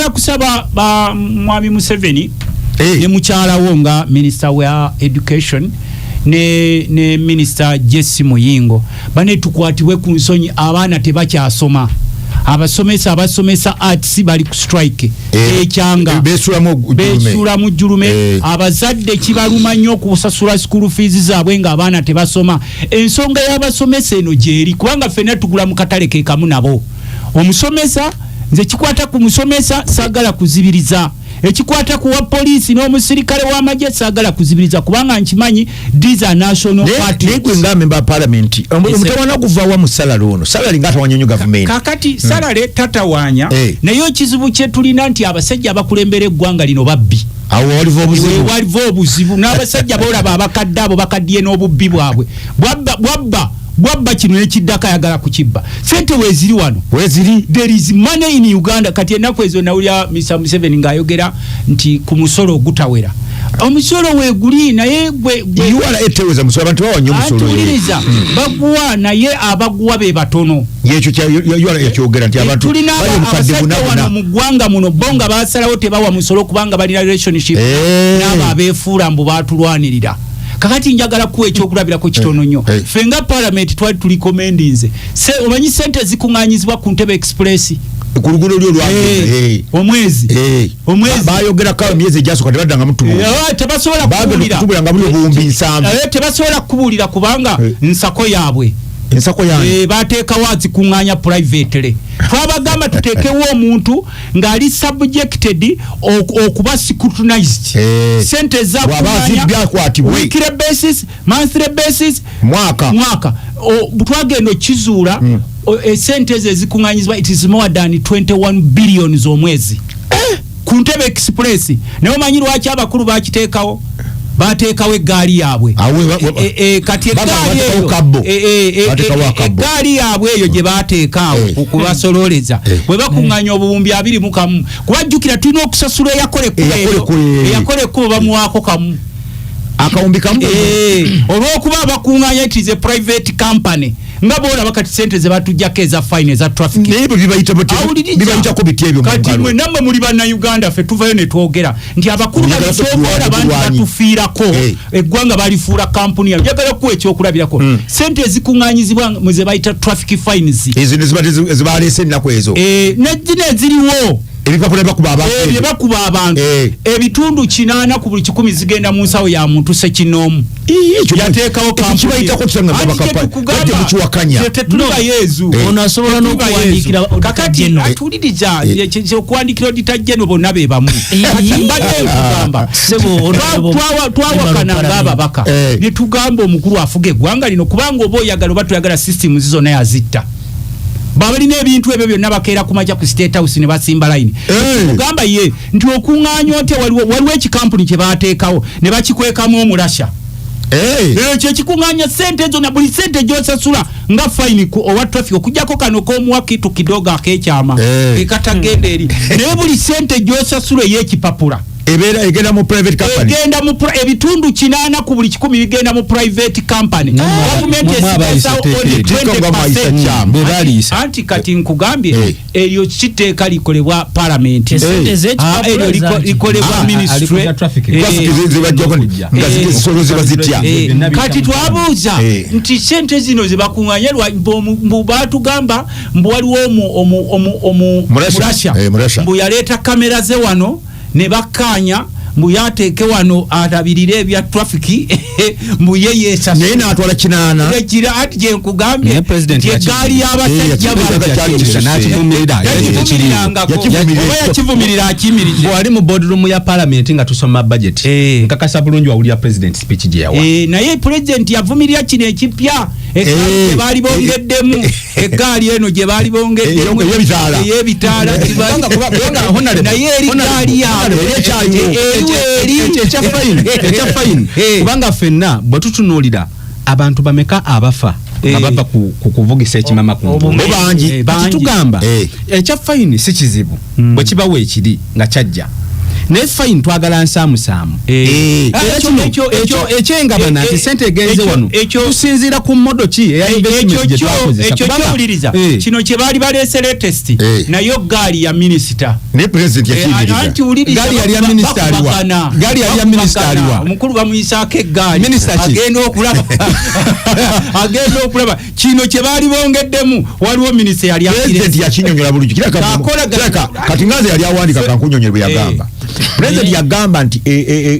njagala kusaba Mwami Museveni ne mukyala wonga Minister wa Education ne Minister Jesse Muyingo bane tukwatibwe ku nsonyi abaana tebakyasoma abasomesa arts bali ku strike ekyanga besula mu julume abazadde kibaluma nnyo kusasula school fees zaabwe nga abaana tebasoma ensonga y'abasomesa eno gyeri kubanga ffenna tugula mu katale ke kamu nabo omusomesa nze kikwata ku musomesa sagala kuzibiriza ekikwata kuwa police n'omusirikale w'amagye sagala kuzibiriza kubanga nkimanyi these are national parties negwe nga member parliament omutawana kuva wa musala ono salary ngatawanya government kakati salary tatawanya nayo kizibu kye tulina nti abasajja abakulembera eggwanga lino babbi awo walivo obuzibu n'abasajja boolaba abakadde abo bakaddiye n'obubbi bwabwe bwabba kino ekiddaka yagala kukibba sente weziri wano there is money in Uganda kati ennaku ezo nawulya Mr. Museveni ng'ayogera nti ku musolo ogutawera omusolo weeguli naye yuwala eteweza musolo abantu bawanya omusolo atuliriza baguwa naye abaguwa be batono yekyo yuwala yakyogera nti abantu tulina abasajja mu ggwanga muno bonga basalawo tebawa musolo kubanga balina relationship n'abo abeefuula mbu baatulwanirira kakati njagala kuwa ekyokulabirako kitono nnyo fenga parliament twali tuli commendinze omanyi sente zikuŋŋaanyizibwa ku Ntebe Express ku luguudo lwo omwezi bayogera kawa myezi egyasooka tebaddanga tebasobola kubulanga buli obuwumbi 7 tebasobola kubuulira kubanga nsako yaabwe bateekawo azikuŋŋaanya privately twabagamba tuteekewo omuntu ng'ali subjected okuba scrutinized sente zakuŋŋaanya weekly basis monthly basis mwaka twagenda okizuula sente ze zikuŋŋaanyizibwa it is more than 21 billion z'omwezi ku Ntebe Express naye omanyi lwaki abakulu bakiteekawo bateekawo eggaali yaabwe kati eggaali yaabwe eyo gye bateekaawo okubasololeza bwe bakuŋŋaanya obuwumbi 21 kubajjukira tulina okusasula eyakole ekkubo bamuwaako kamu akawumbi kamu olw'okuba abakuŋŋaanya it is a private company nga boolaba kati sente ze batujjako eza fine eza traffic bibayitako biti ebyo kati mwe nammwe muli bannayuganda ffe tuvayo ne twogera nti abakulu balitoboolaba nti batufiirako eggwanga balifuula kampuni yabo njagala kuwa ekyokulabirako sente ezikuŋŋaanyizibwa mu ze bayita traffic fines ezo nezibaleese ennaku ezo nezino eziriwo ebipapula bakuba abantu ebitundu 80 ku buli 100 zigenda mu nsawo ya muntu sekinoomu yateekawo kampunitetuluba yezu onasobola n'okuwandiikira kakati atuliriza okuwandiikira oditajjeno bonna be bamu mbadde nkugamba twawakana ng'ababaka ne tugamba omukulu afuga eggwanga lino kubanga oba oyagala oba toyagala system zizonna yazitta babalina ebintu ebyo byonna bakeera kumaja ku State House ne basimba line mugamba ye nti okuŋŋaanya ote waliwo ekikampuni kye baateekawo ne bakikwekamu omulasha kyekikuŋŋaanya sente ezo na buli sente gy'osasula nga fine owa traffic okujjako kano k'omuwa kitu kidogo akeekyama ekatagenda eri naye buli sente gy'osasula ey'ekipapula egenda mu private company ebitundu 80 ku buli 100 bigenda mu private company government esigasawo only 20% anti kati nkugambye eryo kiteeka likolebwa parliament eryo likolebwa ministry kati twabuuza nti sente zino ze bakuŋŋaanya mbu baatugamba mbu waliwo omurasha mbu yaleeta kamera ze wano ne bakkaanya mbu yateeke wano atabirire ebya traffic mbu ye yeesasa naye n'atwala 8 ekira ati gye nkugambye eggaali y'abasajja yakivumirira akiyimiridde bw'ali mu boardroom ya parliament nga tusoma budget nkakasa bulungi wawulira president speech gye yawa naye president yavumirira kino ekipya eggaali baali bongeddemu eggaali eno gye baali bongeddemu ey'ebitaala naye eri ggaali ekyafayini kubanga ffenna bwe tutunuulira abantu bameka abafa nga bava ku kuvugisa ekimama ku ntumbo bangi tugamba ekyafayini si kizibu bwe kibawo ekiri nga kyajja ne fine twagala nsamusamu ekyengabana nti sente egenze wano tusinziira ku modoki eya investment gye twakozesa ekyowuliriza kino kye baali baleese latest nayo gaali ya minisita ne president yakiyiririza gaali yali ya minisita aliwa gaali yali ya minisita aliwa omukulu bamuyisaako eggaali agenda okulaba kino kye baali bongeddemu waliwo minisita yali president yakinyonyola bulungi kati ngaze yali awandika kankunyonyera bwe yagamba president yagamba nti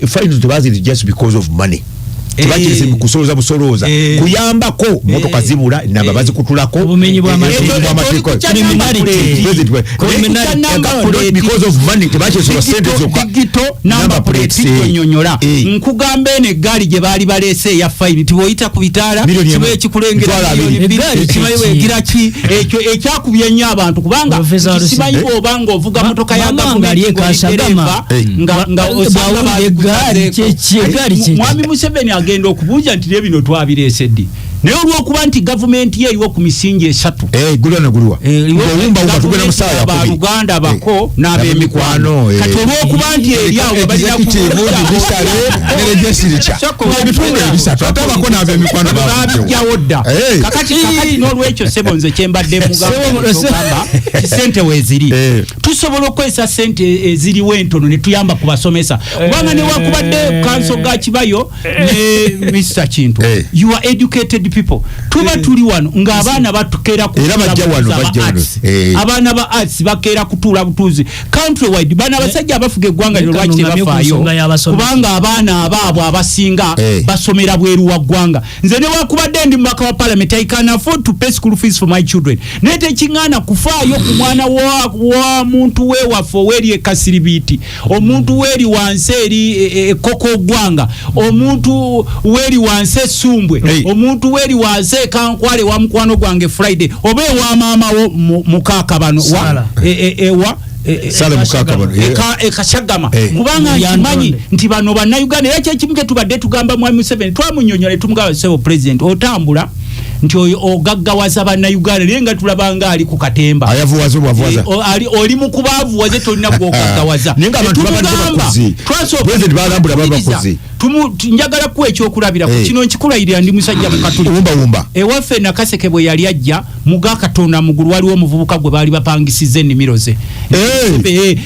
fines tebaziri just because of money tebakirize mu kusoloza busoloza kuyambako motoka zibula namba bazikutulako obumenyi bw'amateeko because of money tebakisobola sente zokka number plate nyonyola nkugamba ene gaali gye baali baleese ya fine tiboyita ku bitaala kibe ekikulengera kimayiwe ki ekyo ekyakubye nnyo abantu kubanga kimanyi obanga ovuga motoka ya nga osanga mwami Museveni agenda okubuuza nti nebino twabireese ddi naye olw'okuba nti gavumenti ye eriwo ku misingi esatu Uganda bako n'ab'emikwano kati olw'okuba nti eri awo balina babijjawo dda kakati n'olwekyo sebo nze kyembadde mugamba sente weeziri tusobola okukozesa sente eziriwo entono ne tuyamba ku basomesa kubanga newakubadde kanso ga Kibayo ne Mr. Kintu you are educated people tuba tuli wano ng'abaana batukera ku abaana ba arts bakeera kutuula butuuzi country wide bana abasajja abafuga eggwanga lino lwaki tebafaayo kubanga abaana abaabwe abasinga basomera bweru wa ggwanga nze newakubadde ndi mubaka wa parliament I can afford to pay school fees for my children naye tekiŋŋaana kufaayo ku mwana wa muntu weewaffe oweeri ekasiribiiti omuntu weeri wansi eri ekoko ggwanga omuntu weeri wansi essumbwe omuntu weeri wansi ekankwale wa mukwano gwange Friday oba ewa maama wo mukakabano ewa ekashagama kubanga nkimanyi nti bano bannayuganda era kyekimu kye tubadde tugamba mwami Museveni twamunyonyola tumugamba sebo president otambula nti ogaggawaza bannayuganda naye nga tulabanga ali ku katemba oli mukubaavuwaze tolina gwogaggawaza njagala kuwa ekyokulabirako kino nkikulayirira ndi musajja mukatuli ewaffe Nakaseke bwe yali ajja muga Katonda mugulu waliwo omuvubuka gwe baali bapangisiza ennimiro ze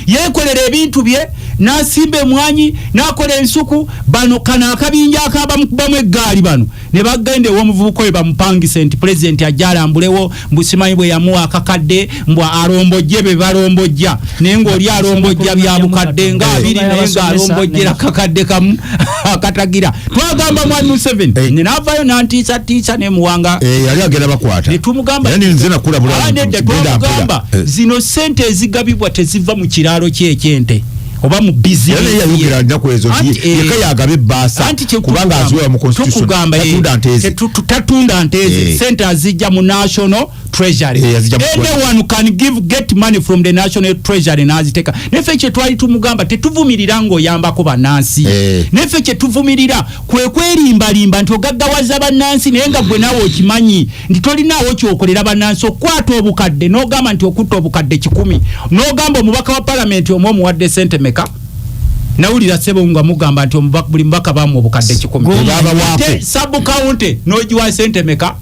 yeekolera ebintu bye n'asimba emwanyi n'akola ensuku bano kana akabinja akabamukubamu eggaali bano ne bagenda ew'omuvubuka oyo bamupangise nti president ajja alambulewo mbusimanyi bwe yamuwa akakadde mbwa alombojje be balombojja naye ng'oli alombojja bya bukadde nga abiri naye ng'alombojjera akakadde kamu akatagira twagamba mwami Museveni n'avaayo n'antiisa nemuwanga yali agenda bakwata ne tumugamba zino sente ezigabibwa teziva mu kiraalo ky'ekyente oba mu bizinesi yayogera nnaku ezo yeka yagabe baasa kubanga azuwa mu constitution tatunda nteze sente azijja mu national treasury anyone can get money from the national treasury naziteka nefe kye twali tumugamba tetuvumirira ng'oyambako bannansi nefe kye tuvumirira kwe kwerimbalimba nti ogaggawaza bannansi naye nga gwe nawe okimanyi nti tolinaawo kyokolera bannansi okwata obukadde n'ogamba nti okutta obukadde 100 n'ogamba omubaka wa parliament omwo omuwadde sente meka nawulira sebo nga mugamba nti buli mubaka bamu obukadde 10 sabu county n'ogiwa sente meka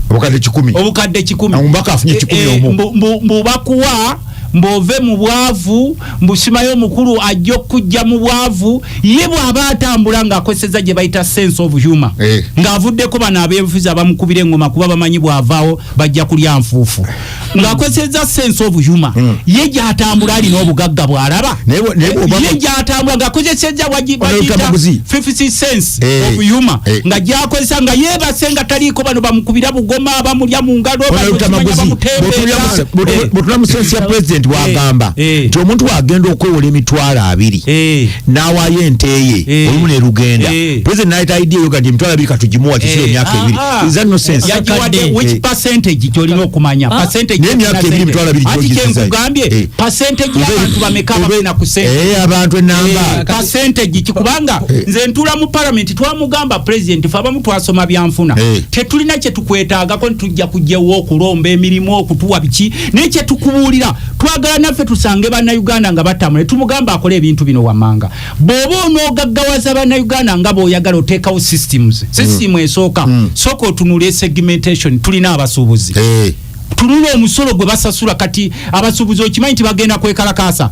obukadde 10 omubaka afunye 10 mbubakuwa mbove mu bwavu mbusimayo omukulu ajja okujja mu bwavu ye bw'aba atambula ng'akozeseza gye bayita sense of humor ng'avuddeko bano abeebufuzi abamukubira engoma kuba bamanyi bw'avaawo bajja kulya nfuufu ng'akozeseza sense of humor ye gy'atambula alina obugagga bw'alaba ye gy'atambula ng'akozeseza bagiyita 50 cents of humor nga gy'akozesa nga yeebase nga taliiko bano bamukubira bugoma bamulya mu ngalo president wagamba nti omuntu wagenda okwewola emitwalo 2 n'awaayo ente ye olumu ne lugenda president n'ayita idea yo kati emitwalo 2 katugimuwa kisiro emyaka 2 is that no sense which percentage gy'olina okumanya percentage n'emyaka 2 emitwalo 2 ati kyengugambye percentage y'abantu bameka abafuna ku sente abantu enamba percentage kikubanga nze ntula mu parliament twamugamba president fe abamu twasoma byanfuna tetulina kye tukwetaagako ntujja kujjawo okulomba emirimu okutuwa biki naye kye tukubuulira twagala naffe tusange bannayuganda nga batamule tumugamba akole ebintu bino wamanga bw'oba onoogaggawaza bannayuganda nga bw'oyagala oteekawo system esooka sooka otunula segmentation tulina abasuubuzi tunula omusolo gwe basasula kati abasuubuzi okimanyi nti bagenda kwekalakaasa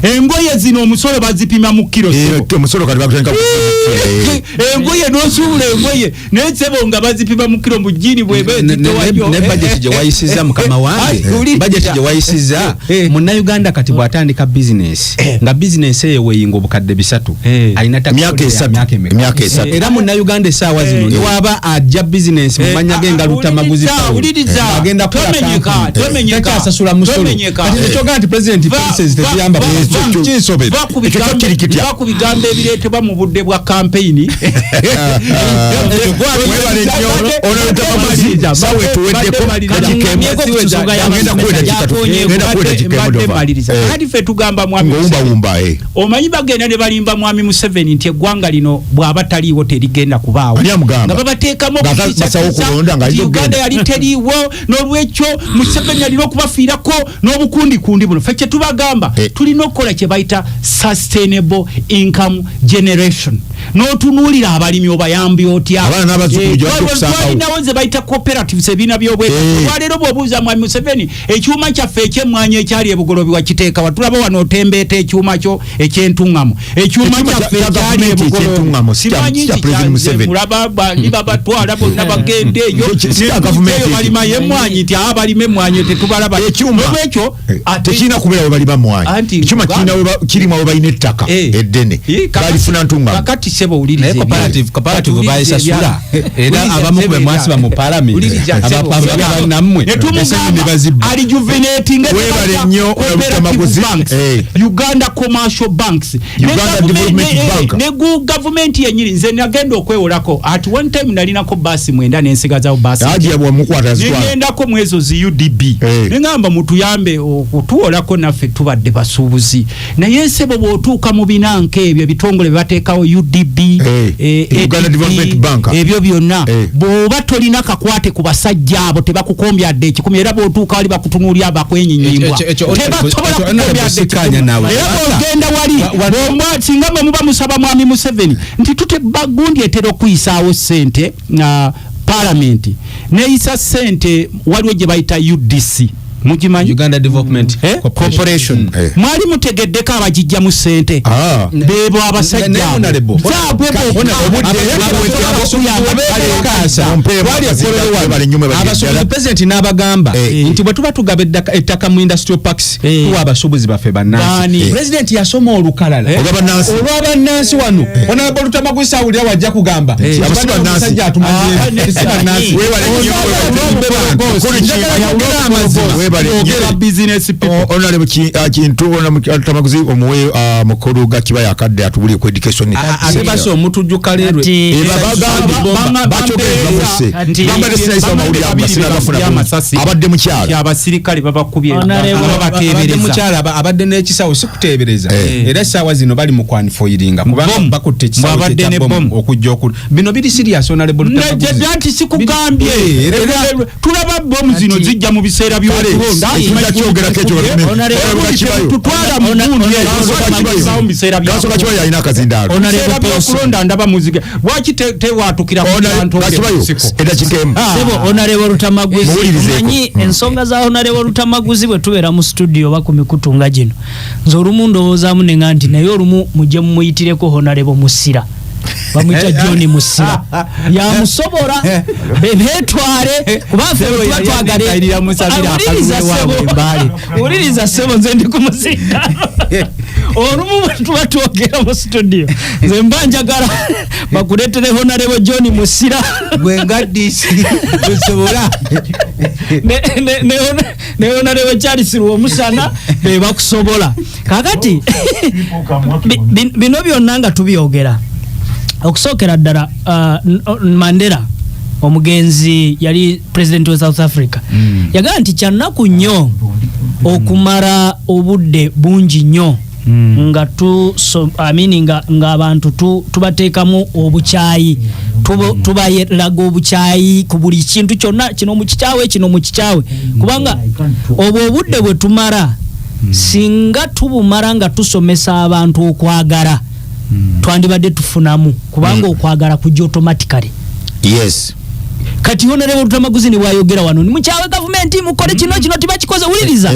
engoye zino omusolo bazipima mu kilo omusolo kati bakutandika engoye n'osuula engoye naye sebo nga bazipima mu kilo mu jjiini ne budget gye wayisiza mukama wange budget gye wayisiza munnayuganda kati bw'atandika business nga business eyo weyinga obukadde 3 alina myaka 3 era munnayuganda essaawa zino ne waba ajja business mu manya ge nga lutamaguzi agenda kumenyeka asasula musolo kati nekyogaa nti president policies teziyamba bakubigambo ebireetebwa mu budde bwa kampeyini kati ffe tugamba mwami omanyi bagenda ne balimba mwami Museveni nti eggwanga lino bw'aba taliiwo terigenda kubaawo nga babateekamu Uganda yali teriiwo n'olwekyo Museveni alina okubafiirako n'obukundikundi buno ffe kye tubagamba tulina okukola kye bayita sustainable income generation n'otunuulira abalimi obayambi otya twalinawo ze bayita cooperatives ebiina by'obwetaavu leero bw'obuuza mwami Museveni ekyuma kyaffe eky'emmwanyi ekyali ebugolobi wakiteeka wa tulaba wano otembeeta ekyuma kyo eky'entuŋŋamu ekyuma kyaffe ekyali ebugolobi simanyi mulaba bali babatwala bonna bagende eyo balima y'emmwanyi nti balima emmwanyi tetubalaba olwekyo tekirina kubeera we balima mmwanyi ekyuma kirimu abo balina ettaka eddene balifuna ntuŋŋamu kakati sebo ulirize cooperative bayisasula era abamu ku bemwasiba mu parliament abapanga namwe ali juvenating webale nnyo olutamaguzi Uganda commercial banks Uganda development bank ne government yenyiri nze nagenda okwewolako at one time nalinako basi mwenda nensigazawo basi agiye bwamukwata zitwa ngendako mwezo zi UDB ngamba mutuyambe okutuwolako naffe tubadde basuubuzi naye sebo bw'otuuka mu binanke ebyo bitongole bateekawo UDB Uganda Development Bank ebyo byonna bw'oba tolina kakwate ku basajja abo tebakukombya dde ekikumi era bw'otuuka wali bakutunuulya abakwenyinyimbwa tebasobola kukombya dde ekikumi era bw'ogenda wali singa mwe muba musaba mwami Museveni nti gundi etera okuyisaawo ssente palamenti neyisa ssente waliwo gye bayita UDC mukimanyi Uganda Development Corporation mwali mutegeddeko abajijja mu ssente bebo abasajja abasuubuzi president n'abagamba nti bwe tuba tugaba ettaka mu industrial parks tuwa abasuubuzi baffe bannansi president yasoma olukalala olw'abannansi wano honorable Lutamaguzi awulira wajja kugamba abasajja atumanyi business people onale kintu Lutamaguzi omuwe mukuru gakibaya akadde atubuli ku education asebaso omutujjuka leero abadde mukyala abasirikale babakubye mukyala abadde n'ekisawo sikuteebereza era essaawa zino bali mu kwanifoyiringa kubanga bakutte ekisawo okujja bino biri serious honorable Lutamaguzi sikugambye tulaba bomu zino zijja mu biseera by'okulonda kyogera kecho tutwala gasoka kibayo alina akazindalo kulonda ndaba muzige lwaki tewatukira Honorable Lutamaguzi manyi ensonga za Honorable Lutamaguzi bwe tubeera mu studio bakumikutunga gino nze olumu ndowoozamu nenga nti naye olumu mujje mumuyitireko Honorable Musira bamwita John Musira yamusobola betware kubafe twagale uliriza sebo nze ndi kumusika olumu tuba twogera mu studio nze mbanjagala bakuletere Honorable John Musira gwengadisi tusobola ne Honorable Charles Rwomusana be bakusobola kakati bino byonna nga tubyogera okusookera ddala Mandela omugenzi yali president wa South Africa yagamba nti kyannaku nnyo okumara obudde bungi nnyo nga nga abantu tubateekamu obukyayi tubayeraga obukyayi ku buli kintu kyonna kino mu kikyawe kubanga obwo obudde bwe tumara singa tubumala nga tusomesa abantu okwagala twandibadde tufunamu kubanga okwagala kujja automatically. Yes. Kati Honorable Rutamaguzi ni wayogera wano ni mukyawe government mukole kino tibakikoze uliriza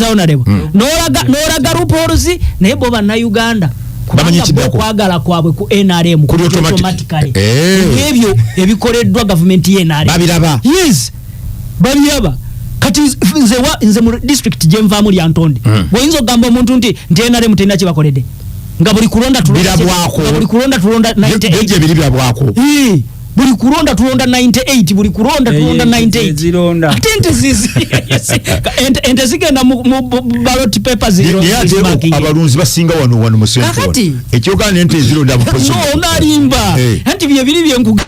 Honorable noraga ruporozi naye bo bana Uganda kubanga kwagala kwabwe ku NRM ku automatically ebyo ebikoleddwa government ye NRM babiraba. Yes babiraba. Kati nze mu district jemva muri Antonde boyinzo gamba omuntu nti NRM tena kibakolede nga buli kulonda tulonda 98 biri byabwako buli kulonda tulonda 98 buli kulonda tulonda 98 atente zizi ente zigenda mu ballot papers abalunzi basinga wano mu central ekyo kana ente zilonda mu position no nalimba anti bye biri byenku